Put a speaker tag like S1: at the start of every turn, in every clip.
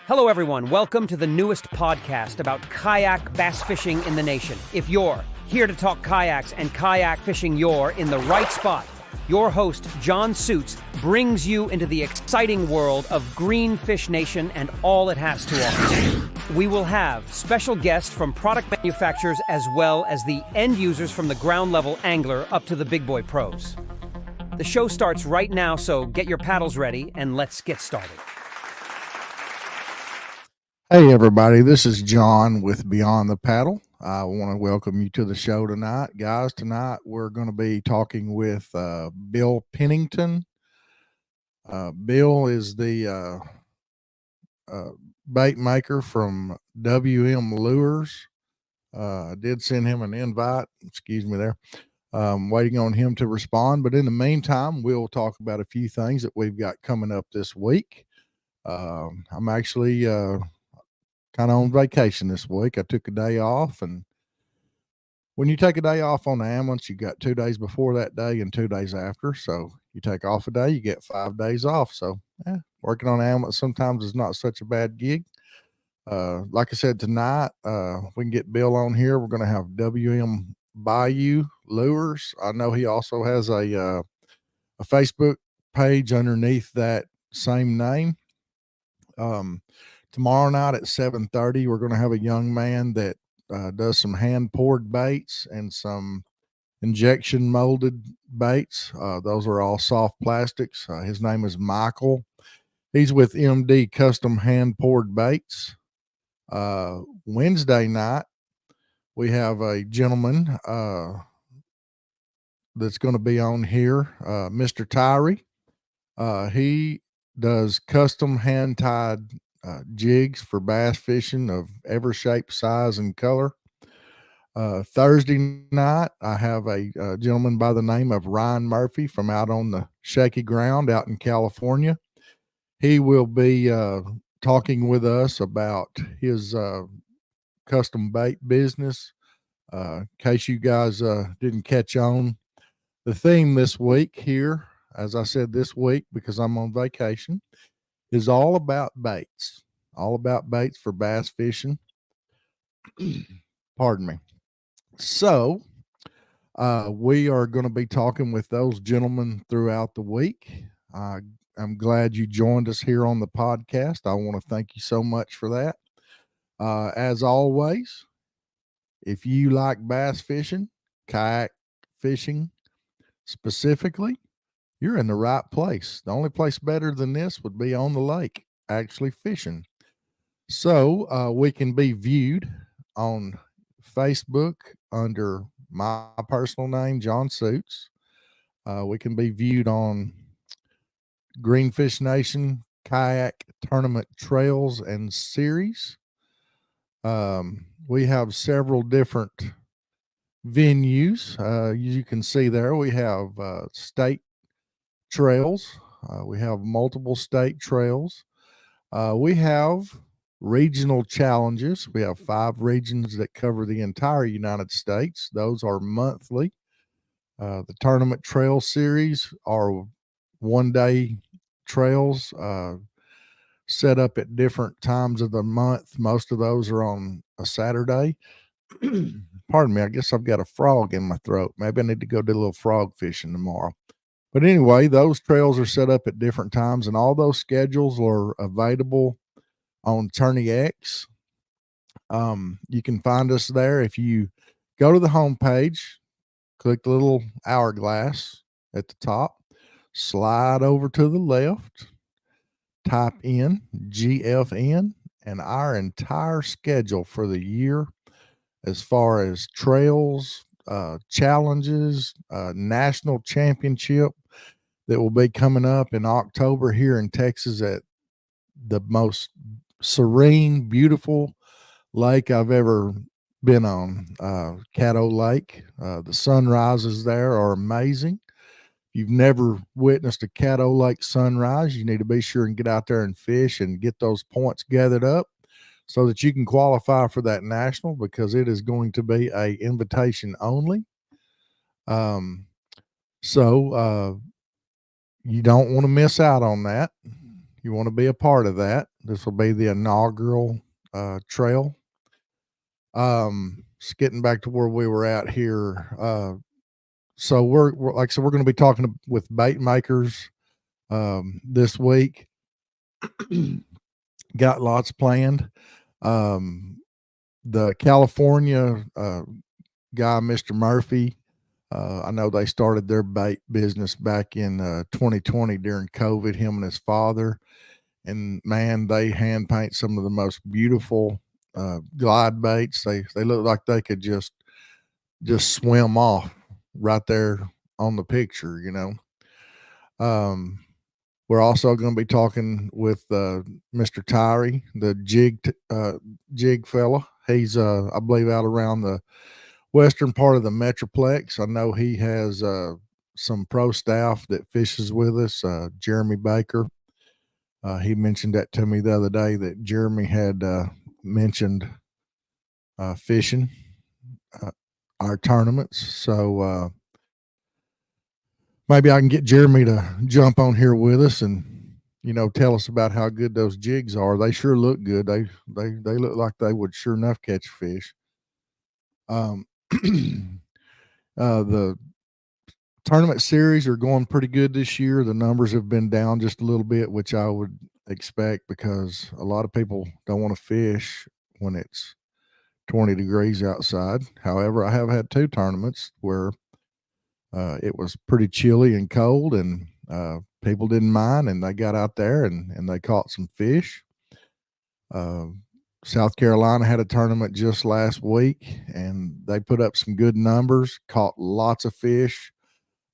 S1: Hello, everyone. Welcome to the newest podcast about kayak bass fishing in the nation. If you're here to talk kayaks and kayak fishing, you're in the right spot. Your host, John Suits, brings you into the exciting world of Greenfish Nation and all it has to offer. We will have special guests from product manufacturers as well as the end users from the ground level angler up to the big boy pros. The show starts right now, so get your paddles ready and let's get started.
S2: Hey everybody, this is John with Beyond the Paddle. I want to welcome you to the show tonight. Guys, tonight we're going to be talking with Bill Pennington. Bill is the bait maker from WM Lures. I did send him an invite, excuse me there. Waiting on him to respond, but in the meantime, we'll talk about a few things that we've got coming up this week. I'm actually kind of on vacation this week. I took a day off, and when you take a day off on the ambulance, you got 2 days before that day and 2 days after. So you take off a day, you get 5 days off. So working on the ambulance sometimes is not such a bad gig. Like I said, tonight, we can get Bill on here. We're going to have WM Bayou Lures. I know he also has a Facebook page underneath that same name. Tomorrow night at 7:30, we're going to have a young man that does some hand poured baits and some injection molded baits. Those are all soft plastics. His name is Michael. He's with MD Custom Hand Poured Baits. Wednesday night, we have a gentleman that's going to be on here, Mr. Tyree. He does custom hand tied jigs for bass fishing of every shape, size, and color. Thursday night, I have a gentleman by the name of Ryan Murphy from out on the shaky ground out in California. He will be talking with us about his custom bait business. In case you guys didn't catch on, the theme this week here, as I said this week because I'm on vacation, is all about baits for bass fishing. Pardon me. So we are going to be talking with those gentlemen throughout the week. I'm glad you joined us here on the podcast. I want to thank you so much for that. As always, if you like bass fishing, kayak fishing specifically, you're in the right place. The only place better than this would be on the lake, actually fishing. So we can be viewed on Facebook under my personal name, John Suits. We can be viewed on Greenfish Nation Kayak Tournament Trails and Series. We have several different venues. You can see there we have state trails. We have multiple state trails. We have regional challenges. We have 5 regions that cover the entire United States. Those are monthly. The tournament trail series are one-day trails set up at different times of the month. Most of those are on a Saturday. Pardon me, I guess I've got a frog in my throat. Maybe I need to go do a little frog fishing tomorrow. But anyway, those trails are set up at different times, and all those schedules are available on Tourney X. You can find us there. If you go to the homepage, click the little hourglass at the top, slide over to the left, type in GFN and our entire schedule for the year as far as trails, challenges, national championship that will be coming up in October here in Texas at the most serene, beautiful lake I've ever been on, Caddo Lake. The sunrises there are amazing. If you've never witnessed a Caddo Lake sunrise, you need to be sure and get out there and fish and get those points gathered up so that you can qualify for that national, because it is going to be a invitation only. So you don't want to miss out on that. you want to be a part of that. This will be the inaugural trail. Just getting back to where we were at here. So we're like, so we're going to be talking with bait makers this week. Got lots planned. The California guy, Mr. Murphy, I know they started their bait business back in 2020 during COVID, him and his father. And man, they hand paint some of the most beautiful glide baits. They look like they could just swim off right there on the picture, you know. We're also going to be talking with Mr. Tyree, the jig fella. He's I believe out around the western part of the Metroplex. I know he has some pro staff that fishes with us. Jeremy Baker. He mentioned that to me the other day, that Jeremy had mentioned fishing our tournaments. So maybe I can get Jeremy to jump on here with us and, you know, tell us about how good those jigs are. They sure look good. They look like they would sure enough catch fish. The tournament series are going pretty good this year. The numbers have been down just a little bit, which I would expect because a lot of people don't want to fish when it's 20 degrees outside. However, I have had 2 tournaments where it was pretty chilly and cold, and people didn't mind, and they got out there and they caught some fish. South Carolina had a tournament just last week, and they put up some good numbers, caught lots of fish.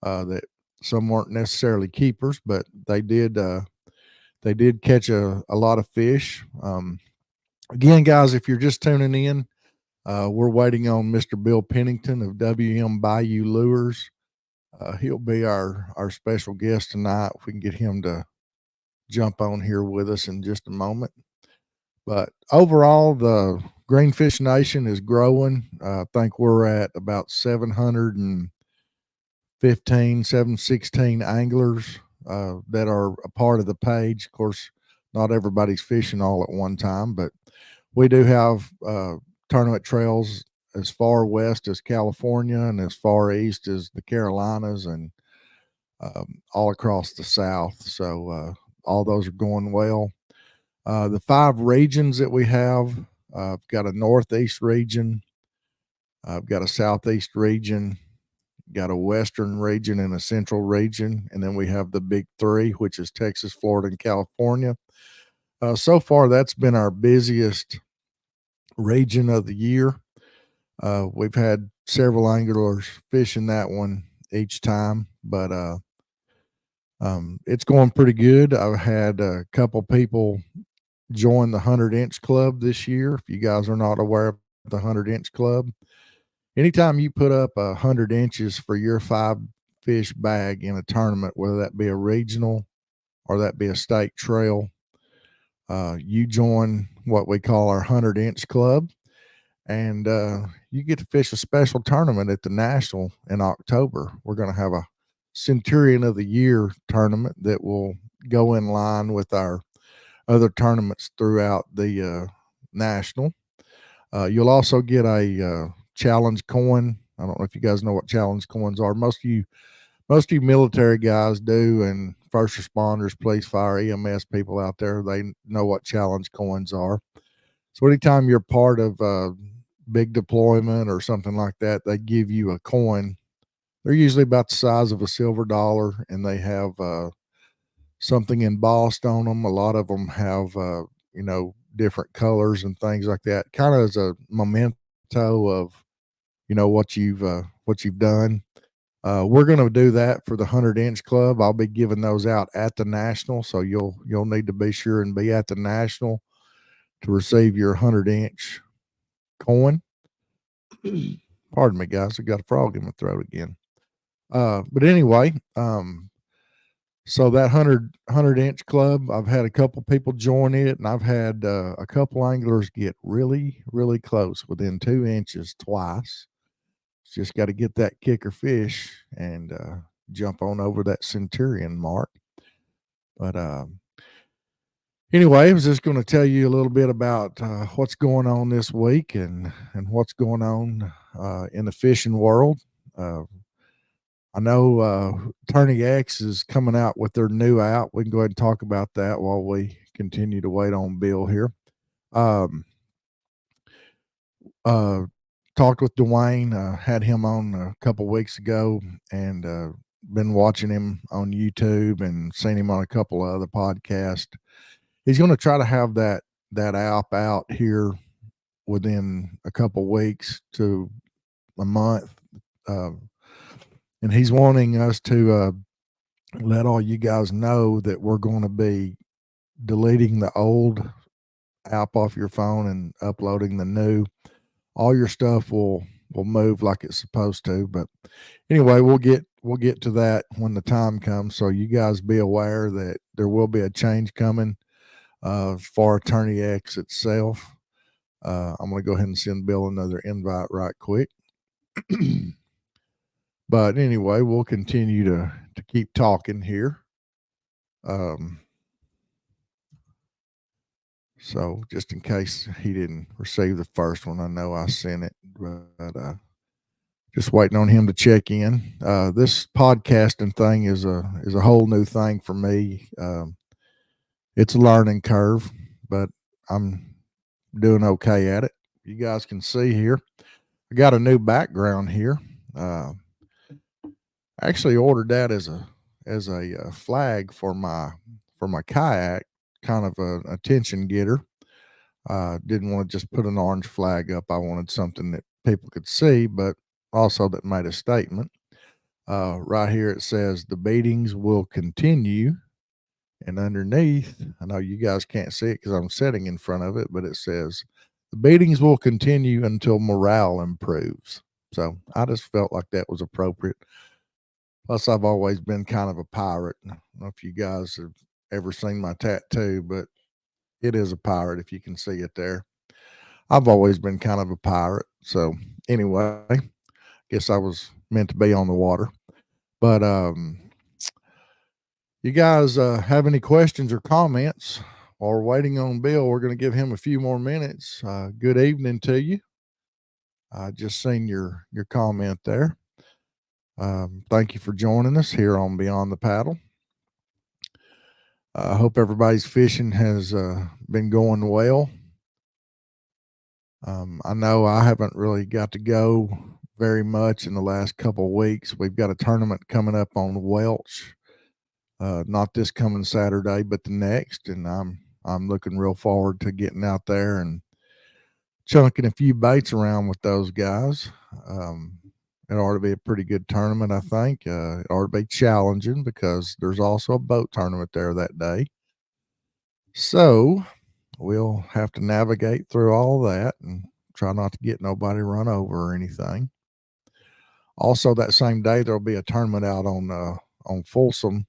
S2: That some weren't necessarily keepers, but they did catch a lot of fish. Again, guys, if you're just tuning in, we're waiting on Mr. Bill Pennington of WM Bayou Lures. He'll be our special guest tonight. If we can get him to jump on here with us in just a moment. But overall, the Greenfish Nation is growing. I think we're at about 716 anglers that are a part of the page. Of course, not everybody's fishing all at one time, but we do have tournament trails as far west as California and as far east as the Carolinas and all across the South. So all those are going well. The 5 regions that we have, I've got a northeast region, I've got a southeast region, got a western region and a central region, and then we have the big 3, which is Texas, Florida, and California. So far, that's been our busiest region of the year. We've had several anglers fishing that one each time, but it's going pretty good. I've had a couple people join the 100-inch club this year. If you guys are not aware of the 100-inch club, anytime you put up 100 inches for your 5 fish bag in a tournament, whether that be a regional or that be a state trail, you join what we call our 100-inch club, and you get to fish a special tournament at the National in October. We're going to have a Centurion of the Year tournament that will go in line with our other tournaments throughout the National. You'll also get a challenge coin. I don't know if you guys know what challenge coins are. Most of you military guys do, and first responders, police, fire, EMS people out there, they know what challenge coins are. So anytime you're part of a big deployment or something like that, they give you a coin. They're usually about the size of a silver dollar, and they have something embossed on them. A lot of them have different colors and things like that, kind of as a memento of what you've done. We're going to do that for the 100-inch club. I'll be giving those out at the National, so you'll need to be sure and be at the National to receive your 100-inch coin. Pardon me, guys. I got a frog in my throat again. But anyway, so that 100-inch club, I've had a couple people join it, and I've had a couple anglers get really, really close, within 2 inches twice. Just got to get that kicker fish and jump on over that Centurion mark. But Anyway, I was just going to tell you a little bit about what's going on this week and what's going on in the fishing world. Uh, I know Attorney X is coming out with their new app. We can go ahead and talk about that while we continue to wait on Bill here. Um, uh, Talked with Dwayne, had him on a couple weeks ago, and been watching him on YouTube and seen him on a couple of other podcasts. He's going to try to have that app out here within a couple weeks to a month, uh, and he's wanting us to let all you guys know that we're going to be deleting the old app off your phone and uploading the new. All your stuff will move like it's supposed to. But anyway, we'll get to that when the time comes. So you guys be aware that there will be a change coming for Attorney X itself. I'm going to go ahead and send Bill another invite right quick. But anyway, we'll continue to keep talking here. So just in case he didn't receive the first one, I know I sent it, but just waiting on him to check in. This podcasting thing is a whole new thing for me. It's a learning curve, but I'm doing okay at it. You guys can see here, I got a new background here. Actually ordered that as a flag for my kayak, kind of an attention getter. Didn't want to just put an orange flag up. I wanted something that people could see, but also that made a statement. Right here it says the beatings will continue, and underneath, I know you guys can't see it because I'm sitting in front of it, but it says the beatings will continue until morale improves. So I just felt like that was appropriate. Plus, I've always been kind of a pirate. I don't know if you guys have ever seen my tattoo, but it is a pirate if you can see it there. I've always been kind of a pirate. So anyway, guess I was meant to be on the water. But you guys have any questions or comments while we're waiting on Bill? We're going to give him a few more minutes. Good evening to you. I just seen your comment there. Thank you for joining us here on Beyond the Paddle. I hope everybody's fishing has been going well. I know I haven't really got to go very much in the last couple of weeks. We've got a tournament coming up on Welch, not this coming Saturday, but the next, and I'm looking real forward to getting out there and chunking a few baits around with those guys. It ought to be a pretty good tournament, I think. It ought to be challenging because there's also a boat tournament there that day. So we'll have to navigate through all that and try not to get nobody run over or anything. Also, that same day, there'll be a tournament out on Folsom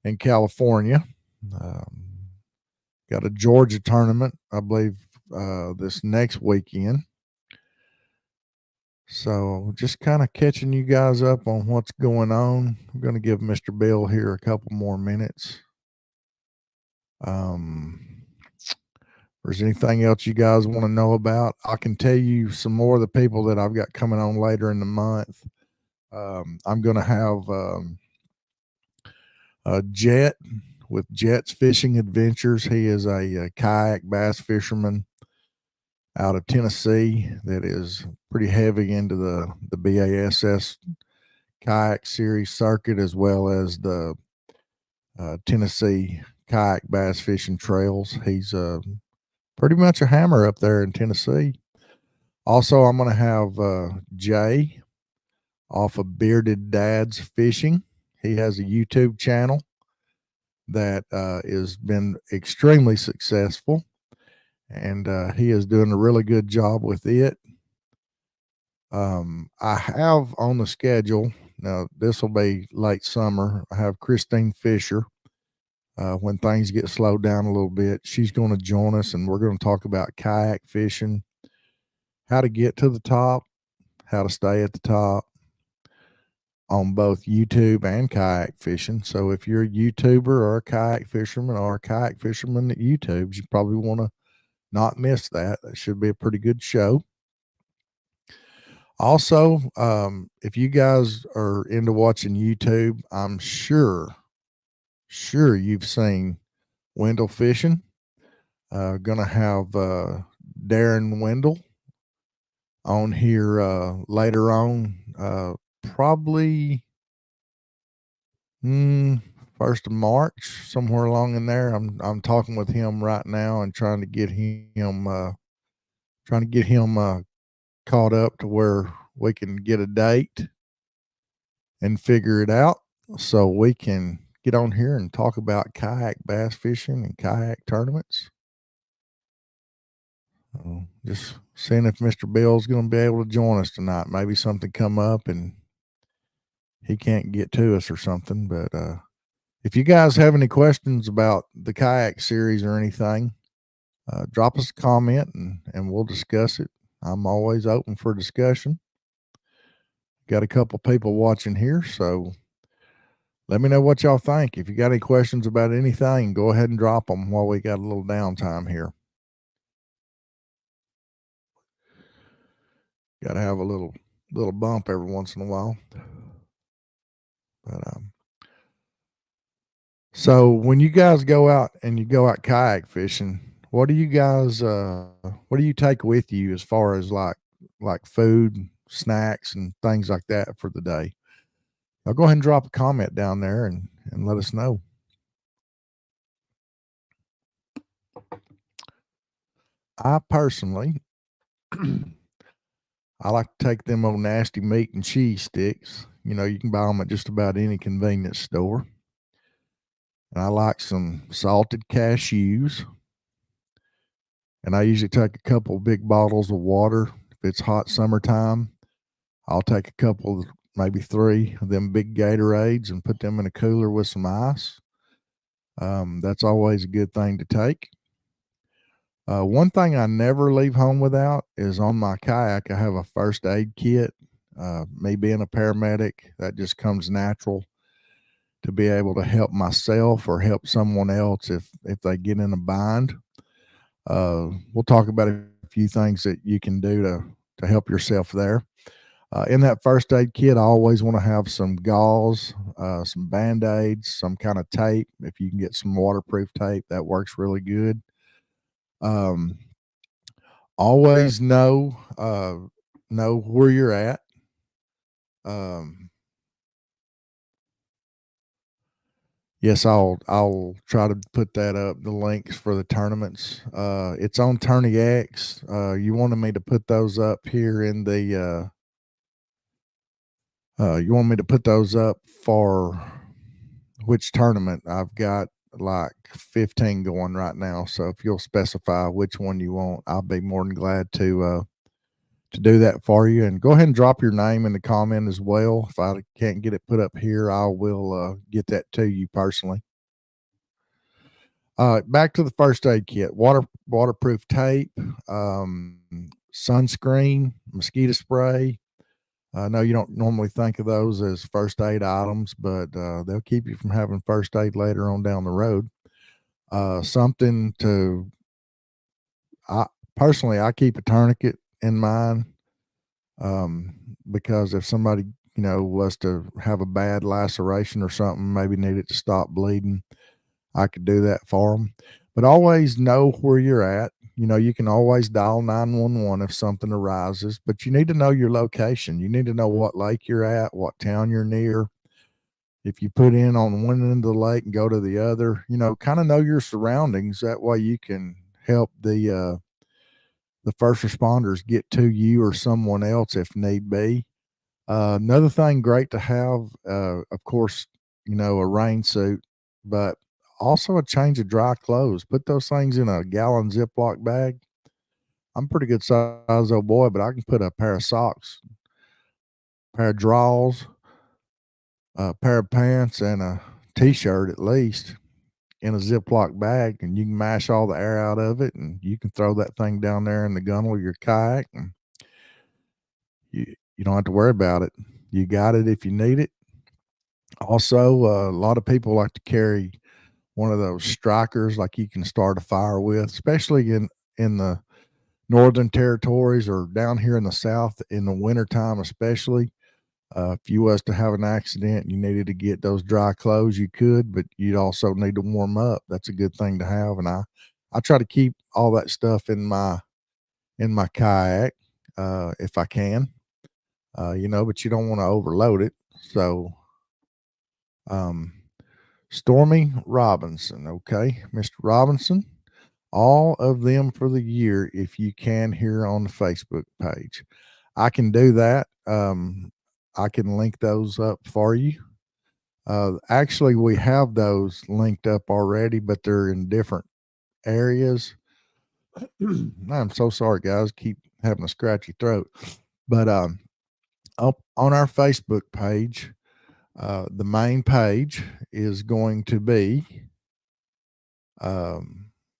S2: in California. Got a Georgia tournament, I believe, this next weekend. So just kind of catching you guys up on what's going on. I'm going to give Mr. Bill here a couple more minutes. If there's anything else you guys want to know about, I can tell you some more of the people that I've got coming on later in the month. I'm going to have Jet with Jet's Fishing Adventures. He is a kayak bass fisherman out of Tennessee that is pretty heavy into the BASS kayak series circuit, as well as the Tennessee kayak bass fishing trails. He's pretty much a hammer up there in Tennessee. Also, I'm going to have Jay off of Bearded Dad's Fishing. He has a YouTube channel that has been extremely successful, and he is doing a really good job with it. I have on the schedule, now this will be late summer, I have Christine Fisher. When things get slowed down a little bit, she's going to join us, and we're going to talk about kayak fishing, how to get to the top, how to stay at the top, on both YouTube and kayak fishing. So if you're a YouTuber or a kayak fisherman or a kayak fisherman that YouTubes, you probably want to not miss that. That should be a pretty good show. Also, if you guys are into watching YouTube, I'm sure you've seen Wendell Fishing. Gonna have Darren Wendell on here later on, probably 1st of March, somewhere along in there. I'm talking with him right now and trying to get him caught up to where we can get a date and figure it out so we can get on here and talk about kayak bass fishing and kayak tournaments. Just seeing if Mr. Bill's going to be able to join us tonight. Maybe something come up and he can't get to us or something. But if you guys have any questions about the kayak series or anything, drop us a comment and we'll discuss it. I'm always open for discussion. Got a couple people watching here, so let me know what y'all think. If you got any questions about anything, go ahead and drop them while we got a little downtime here. Got to have a little bump every once in a while. But so when you guys go out and you go out kayak fishing, what do you guys what do you take with you as far as like food, snacks, and things like that for the day? Now go ahead and drop a comment down there and let us know. I personally I like to take them old nasty meat and cheese sticks. You know, you can buy them at just about any convenience store. And I like some salted cashews. And I usually take a couple big bottles of water. If it's hot summertime, I'll take a couple, maybe 3 of them big Gatorades and put them in a cooler with some ice. That's always a good thing to take. One thing I never leave home without is on my kayak, I have a first aid kit. Me being a paramedic, that just comes natural to be able to help myself or help someone else if they get in a bind. We'll talk about a few things that you can do to help yourself there. In that first aid kit, I always want to have some gauze, some Band-Aids, some kind of tape. If you can get some waterproof tape, that works really good. Always know where you're at. Yes, I'll try to put that up, the links for the tournaments. It's on Tourney X. You wanted me to put those up here in the you want me to put those up for which tournament? I've got like 15 going right now. So if you'll specify which one you want, I'll be more than glad to do that for you. And go ahead and drop your name in the comment as well. If I can't get it put up here, I will get that to you personally. Back to the first aid kit: waterproof tape, sunscreen, mosquito spray. I know you don't normally think of those as first aid items, but they'll keep you from having first aid later on down the road. Something to, I keep a tourniquet in mine, because if somebody, was to have a bad laceration or something, maybe need it to stop bleeding, I could do that for them. But always know where you're at. You can always dial 911 if something arises, but you need to know your location. You need to know what lake you're at, what town you're near. If you put in on one end of the lake and go to the other, kind of know your surroundings. That way you can help the first responders get to you or someone else if need be. Another thing great to have, of course, a rain suit, but also a change of dry clothes. Put those things in a gallon Ziploc bag. I'm a pretty good size old boy, but I can put a pair of socks, pair of drawers, a pair of pants, and a t-shirt at least in a Ziploc bag, and you can mash all the air out of it, and you can throw that thing down there in the gunnel of your kayak, and you don't have to worry about it. You got it if you need it. Also, a lot of people like to carry one of those strikers like you can start a fire with, especially in the northern territories or down here in the south in the wintertime especially. If you was to have an accident and you needed to get those dry clothes, you could, but you'd also need to warm up. That's a good thing to have. And I try to keep all that stuff in my kayak, if I can, but you don't want to overload it. So, um, Stormy Robinson. Okay, Mr. Robinson, all of them for the year if you can here on the Facebook page. I can do that. I can link those up for you. Actually, we have those linked up already, but they're in different areas. I'm so sorry, guys. Keep having a scratchy throat. But up on our Facebook page, the main page is going to be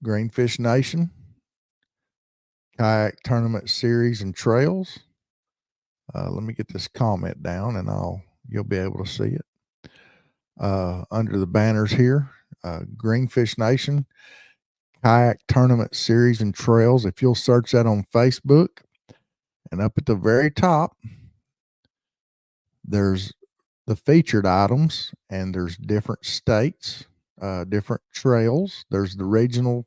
S2: Greenfish Nation, Kayak Tournament Series and Trails. Let me get this comment down, and you'll be able to see it under the banners here. Greenfish Nation, Kayak Tournament Series and Trails. If you'll search that on Facebook, and up at the very top, there's the featured items, and there's different states, different trails. There's the regional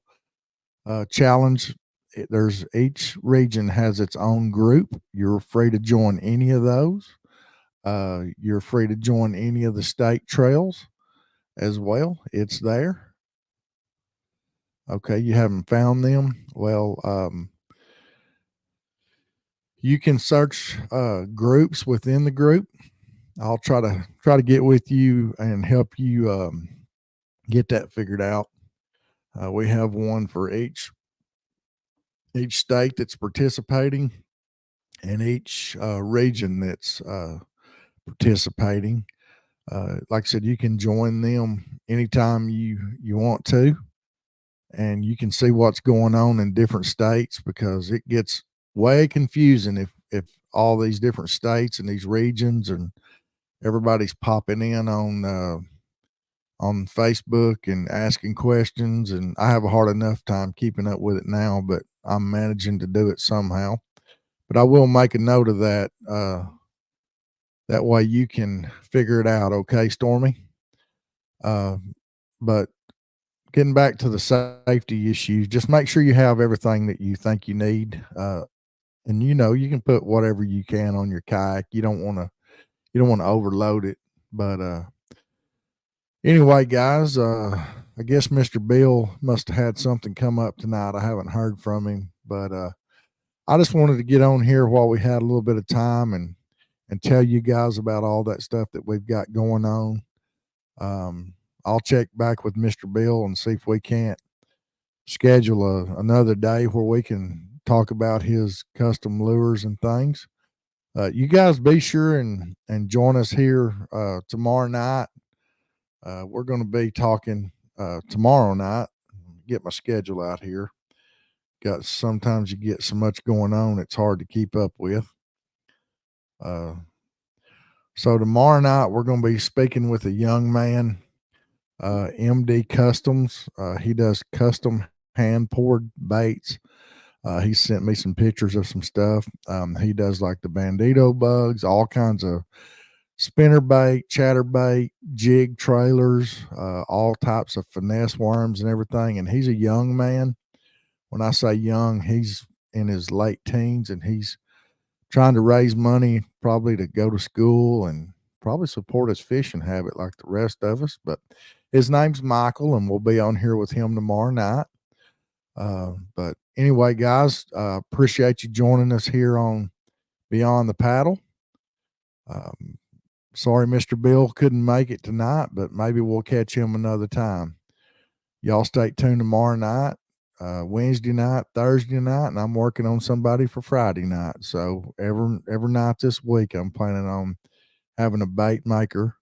S2: challenge. There's each region has its own group. You're free to join any of those. You're free to join any of the state trails as well. It's there. Okay, you haven't found them. Well, you can search groups within the group. I'll try to get with you and help you get that figured out. We have one for each state that's participating and each region that's participating. Like I said, you can join them anytime you want to, and you can see what's going on in different states because it gets way confusing if all these different states and these regions and everybody's popping in on Facebook and asking questions, and I have a hard enough time keeping up with it now, but I'm managing to do it somehow. But I will make a note of that. That way you can figure it out, okay, Stormy? But getting back to the safety issues, just make sure you have everything that you think you need. And you can put whatever you can on your kayak. You don't want to overload it. But anyway, guys, I guess Mr. Bill must have had something come up tonight. I haven't heard from him, but I just wanted to get on here while we had a little bit of time and tell you guys about all that stuff that we've got going on. I'll check back with Mr. Bill and see if we can't schedule another day where we can talk about his custom lures and things. You guys be sure and join us here tomorrow night. We're going to be talking tomorrow night. Get my schedule out here. Sometimes you get so much going on, it's hard to keep up with. So tomorrow night we're going to be speaking with a young man, MD Customs. He does custom hand poured baits. He sent me some pictures of some stuff. He does like the bandito bugs, all kinds of spinner bait, chatter bait, jig trailers, all types of finesse worms and everything. And he's a young man. When I say young, he's in his late teens, and he's trying to raise money probably to go to school and probably support his fishing habit like the rest of us. But his name's Michael, and we'll be on here with him tomorrow night. But anyway, guys, appreciate you joining us here on Beyond the Paddle. Sorry Mr. Bill couldn't make it tonight, but maybe we'll catch him another time. Y'all stay tuned tomorrow night, Wednesday night, Thursday night, and I'm working on somebody for Friday night. So every night this week, I'm planning on having a bait maker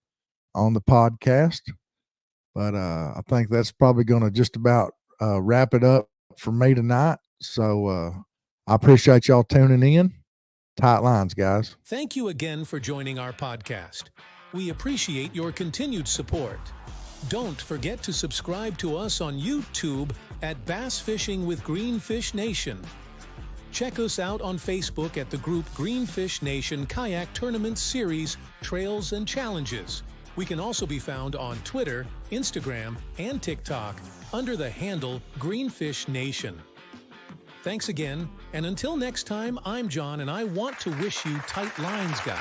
S2: on the podcast. But I think that's probably going to just about wrap it up for me tonight. So I appreciate y'all tuning in. Tight lines, guys.
S3: Thank you again for joining our podcast. We appreciate your continued support. Don't forget to subscribe to us on YouTube at Bass Fishing with Greenfish Nation. Check us out on Facebook at the group Greenfish Nation Kayak Tournament Series, Trails and Challenges. We can also be found on Twitter, Instagram, and TikTok under the handle Greenfish Nation. Thanks again, and until next time, I'm John, and I want to wish you tight lines, guys.